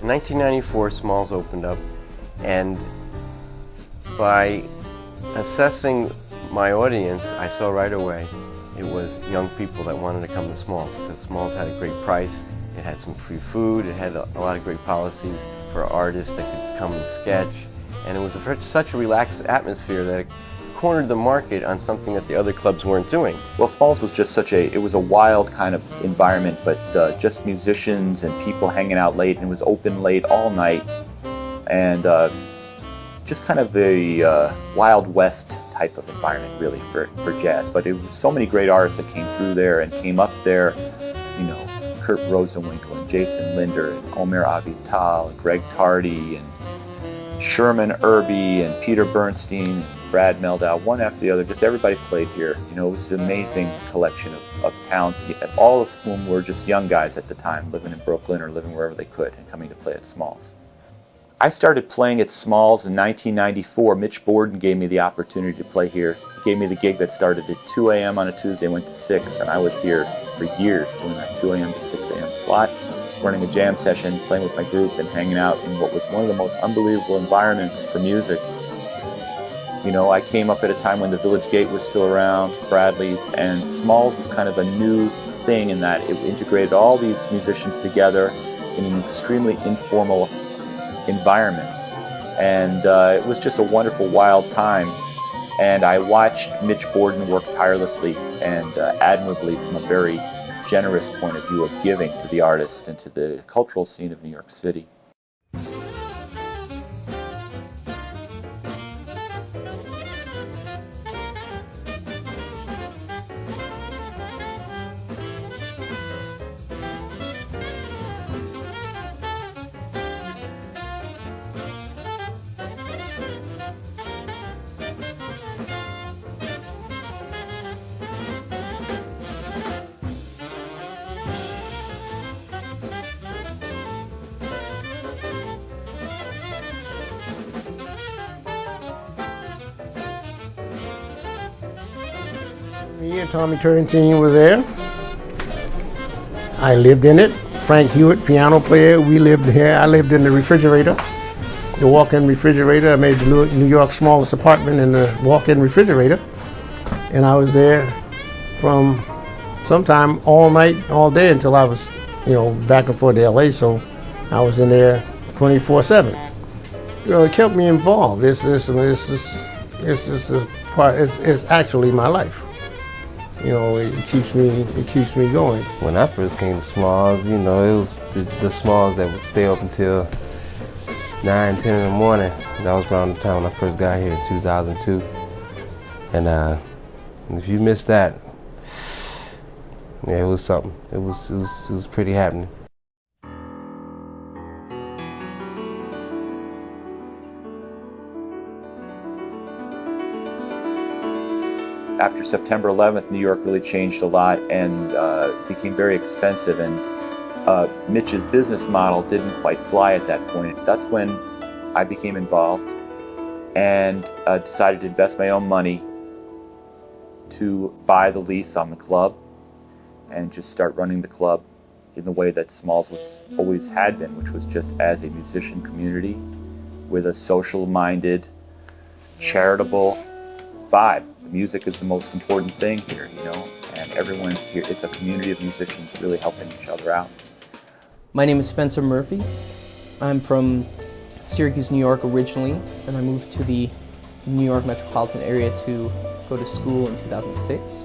In 1994, Smalls opened up, and by assessing my audience, I saw right away it was young people that wanted to come to Smalls, because Smalls had a great price, it had some free food, it had a lot of great policies for artists that could come and sketch, and it was such a relaxed atmosphere that it cornered the market on something that the other clubs weren't doing. Well, Smalls was just it was a wild kind of environment, but just musicians and people hanging out late, and it was open late all night, and just kind of a Wild West type of environment really for jazz. But it was so many great artists that came through there and came up there, you know, Kurt Rosenwinkel and Jason Linder and Omer Avital and Greg Tardy and Sherman Irby and Peter Bernstein and Brad Meldau, one after the other. Just everybody played here. You know, it was an amazing collection of talent, all of whom were just young guys at the time, living in Brooklyn or living wherever they could and coming to play at Smalls. I started playing at Smalls in 1994. Mitch Borden gave me the opportunity to play here. He gave me the gig that started at 2 a.m. on a Tuesday, went to 6, and I was here for years doing that 2 a.m. to 6 a.m. slot, running a jam session, playing with my group, and hanging out in what was one of the most unbelievable environments for music. You know, I came up at a time when the Village Gate was still around, Bradley's, and Smalls was kind of a new thing in that it integrated all these musicians together in an extremely informal environment. And it was just a wonderful, wild time. And I watched Mitch Borden work tirelessly and admirably from a very generous point of view of giving to the artist and to the cultural scene of New York City. Me and Tommy Turrentine were there. I lived in it. Frank Hewitt, piano player, we lived here. I lived in the refrigerator, the walk-in refrigerator. I made the New York's smallest apartment in the walk-in refrigerator. And I was there from sometime all night, all day until I was, you know, back and forth to LA, so I was in there 24/7. You know, it kept me involved. It's actually my life. You know, it keeps me going. When I first came to Smalls, you know, it was the Smalls that would stay up until 9, 10 in the morning. That was around the time when I first got here in 2002. And if you missed that, yeah, it was something. It was pretty happening. After September 11th, New York really changed a lot and became very expensive, and Mitch's business model didn't quite fly at that point. That's when I became involved and decided to invest my own money to buy the lease on the club and just start running the club in the way that Smalls always had been, which was just as a musician community with a social-minded, charitable vibe. The music is the most important thing here, you know, and everyone's here. It's a community of musicians really helping each other out. My name is Spencer Murphy. I'm from Syracuse, New York originally, and I moved to the New York metropolitan area to go to school in 2006.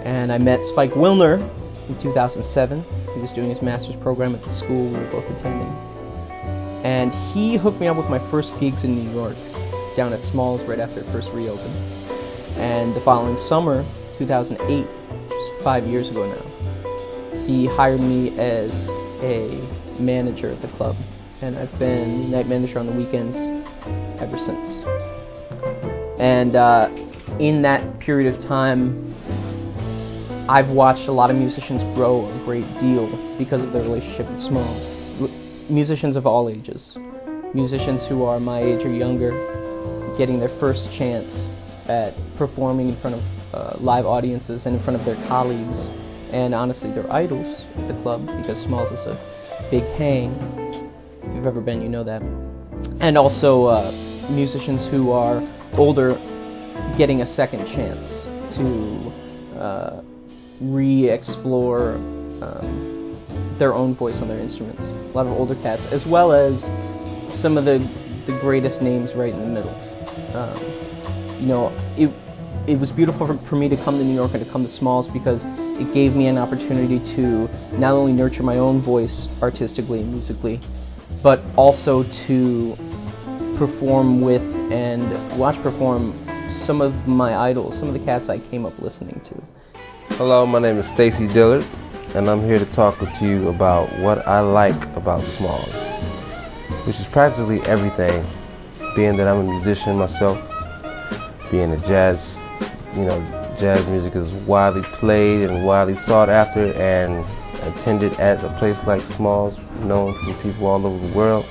And I met Spike Wilner in 2007. He was doing his master's program at the school we were both attending. And he hooked me up with my first gigs in New York, down at Smalls right after it first reopened. And the following summer, 2008, which is 5 years ago now, he hired me as a manager at the club. And I've been night manager on the weekends ever since. And in that period of time, I've watched a lot of musicians grow a great deal because of their relationship with Smalls. Musicians of all ages. Musicians who are my age or younger, getting their first chance at performing in front of live audiences and in front of their colleagues and honestly their idols at the club, because Smalls is a big hang. you've ever been, you know that. And also musicians who are older getting a second chance to re-explore their own voice on their instruments. A lot of older cats, as well as some of the greatest names right in the middle. You know, it was beautiful for me to come to New York and to come to Smalls because it gave me an opportunity to not only nurture my own voice artistically and musically, but also to perform with and watch perform some of my idols, some of the cats I came up listening to. Hello, my name is Stacy Dillard, and I'm here to talk with you about what I like about Smalls, which is practically everything, being that I'm a musician myself, being a jazz music is widely played and widely sought after and attended at a place like Smalls, known from people all over the world.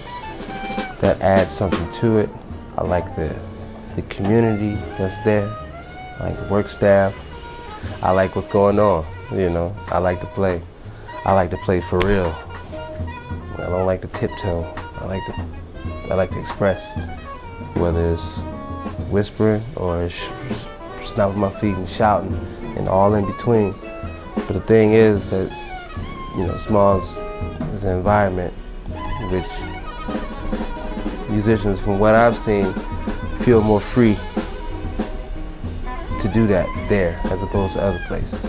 That adds something to it. I like the community that's there. I like the work staff. I like what's going on, you know. I like to play. I like to play for real. I don't like to tiptoe. I like to express, whether it's whispering or stomping my feet and shouting and all in between. But the thing is that, you know, Smalls is an environment in which musicians, from what I've seen, feel more free to do that there as opposed to other places.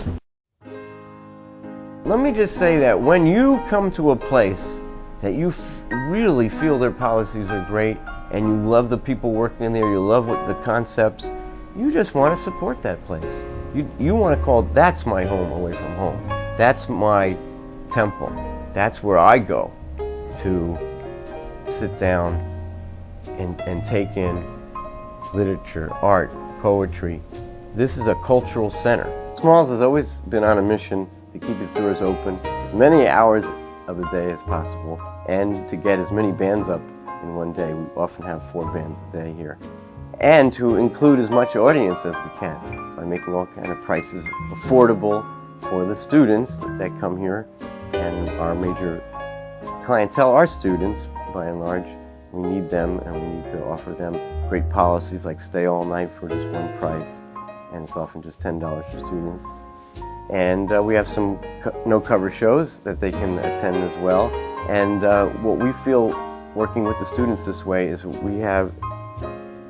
Let me just say that when you come to a place that you really feel their policies are great and you love the people working in there, you love the concepts, you just want to support that place. You want to call, that's my home away from home. That's my temple. That's where I go to sit down and take in literature, art, poetry. This is a cultural center. Smalls has always been on a mission to keep its doors open as many hours of the day as possible and to get as many bands up in one day. We often have 4 bands a day here. And to include as much audience as we can by making all kind of prices affordable for the students that come here. And our major clientele are students, by and large. We need them, and we need to offer them great policies like stay all night for just one price, and it's often just $10 for students. And we have some no-cover shows that they can attend as well. And what we feel working with the students this way is we have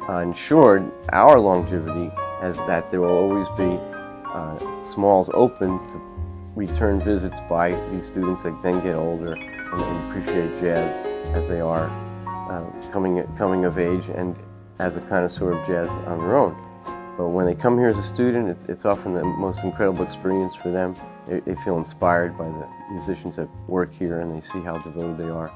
ensured our longevity as that there will always be Smalls open to return visits by these students that then get older and appreciate jazz as they are coming of age and as a connoisseur of jazz on their own. But when they come here as a student, it's often the most incredible experience for them. They feel inspired by the musicians that work here and they see how devoted they are.